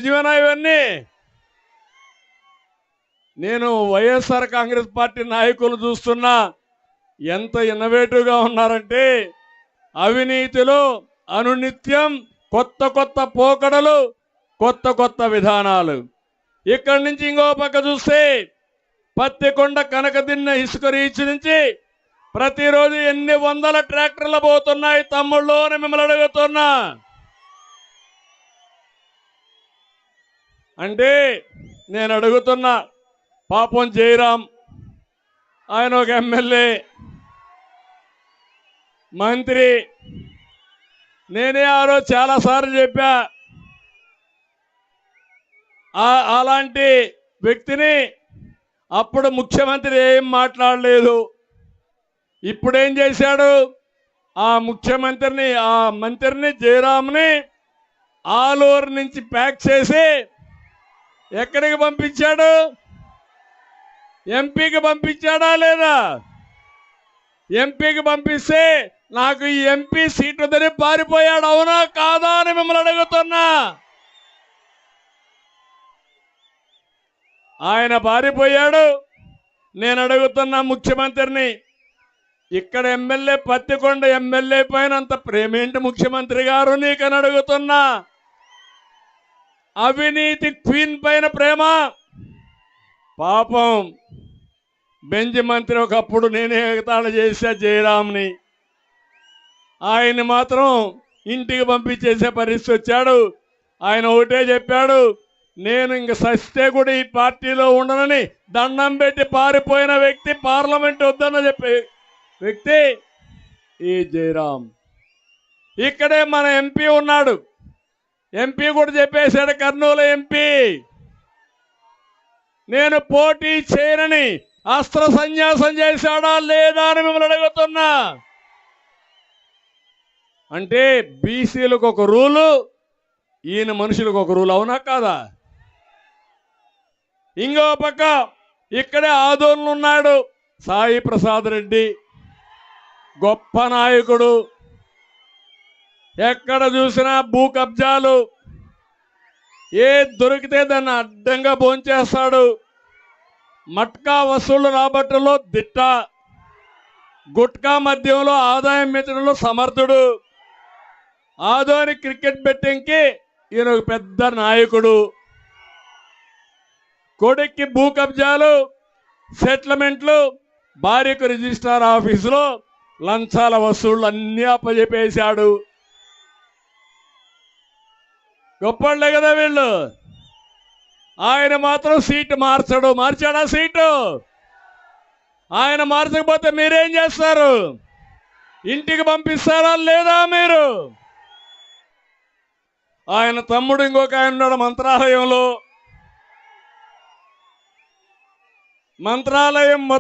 నిజమేనా ఇవన్నీ? నేను వైఎస్ఆర్ కాంగ్రెస్ పార్టీ నాయకులు చూస్తున్నా ఎంత ఇన్నోవేటివ్గా ఉన్నారంటే అవినీతిలో అనునిత్యం కొత్త కొత్త పోకడలు, కొత్త కొత్త విధానాలు. ఇక్కడి నుంచి ఇంకో పక్క చూస్తే పత్తికొండ కనకదిన్న ఇసుక రీచ్ నుంచి ప్రతిరోజు ఎన్ని వందల ట్రాక్టర్లు పోతున్నాయి తమ్ముళ్ళు అని మిమ్మల్ని అడుగుతున్నా. అంటే నేను అడుగుతున్నా, పాపం జయరాం ఆయన ఒక ఎమ్మెల్యే మంత్రి. నేనే ఆ రోజు చాలాసార్లు చెప్పా, అలాంటి వ్యక్తిని అప్పుడు ముఖ్యమంత్రి ఏం మాట్లాడలేదు. ఇప్పుడేం చేశాడు? ఆ మంత్రిని జయరాంని ఆలూరు నుంచి ప్యాక్ చేసి ఎక్కడికి పంపించాడు? ఎంపీకి పంపించాడా లేదా? ఎంపీకి పంపిస్తే నాకు ఈ ఎంపీ సీటు దని పారిపోయాడు, అవునా కాదా అని మిమ్మల్ని అడుగుతున్నా. ఆయన పారిపోయాడు. నేను అడుగుతున్నా ముఖ్యమంత్రిని, ఇక్కడ ఎమ్మెల్యే పత్తికొండ ఎమ్మెల్యే పైన అంత ప్రేమేంటి ముఖ్యమంత్రి గారు నీకని అడుగుతున్నా. అవినీతి క్వీన్ పైన ప్రేమ. పాపం బెంజ్ మంత్రి ఒకప్పుడు నేనే ఎగతాళి చేశా జయరాంని. ఆయన్ని మాత్రం ఇంటికి పంపించేసే పరిస్థితి వచ్చాడు. ఆయన ఒకటే చెప్పాడు, నేను ఇంక సస్తే కూడా ఈ పార్టీలో ఉండనని దండం పెట్టి పారిపోయిన వ్యక్తి, పార్లమెంట్ వద్దన్న చెప్పే వ్యక్తి ఈ జయరాం. ఇక్కడే మన ఎంపీ ఉన్నాడు. ఎంపీ కూడా చెప్పేశాడు, కర్నూలు ఎంపీ, నేను పోటీ చేయనని అస్త్ర సన్యాసం చేశాడా లేదా అని మిమ్మల్ని అడుగుతున్నా. అంటే బీసీలకు ఒక రూలు, ఈయన మనుషులకు ఒక రూల్, అవునా కాదా? ఇంకో పక్క ఇక్కడే ఆదోళన ఉన్నాడు సాయి ప్రసాద్ రెడ్డి, గొప్ప నాయకుడు. ఎక్కడ చూసినా భూ కబ్జాలు, ఏ దొరికితే దాన్ని అడ్డంగా భోంచేస్తాడు. మట్కా వసూళ్లు రాబట్టలో దిట్ట, గుట్కా మద్యంలో ఆదాయం పెంచడంలో సమర్థుడు. ఆదోని క్రికెట్ బెట్టింగ్కి ఈయన ఒక పెద్ద నాయకుడు. కొడుక్కి భూ కబ్జాలు, సెటిల్మెంట్లు, భార్యకు రిజిస్ట్రార్ ఆఫీసులో లంచాల వసూళ్లు అన్నీ అప్పచెప్పేశాడు. గొప్పళ్లే కదా వీళ్ళు. ఆయన మాత్రం సీటు మార్చడు. మార్చాడా సీటు? ఆయన మార్చకపోతే మీరేం చేస్తారు? ఇంటికి పంపిస్తారా లేదా మీరు? ఆయన తమ్ముడు ఇంకొక ఆయన ఉన్నాడు మంత్రాలయం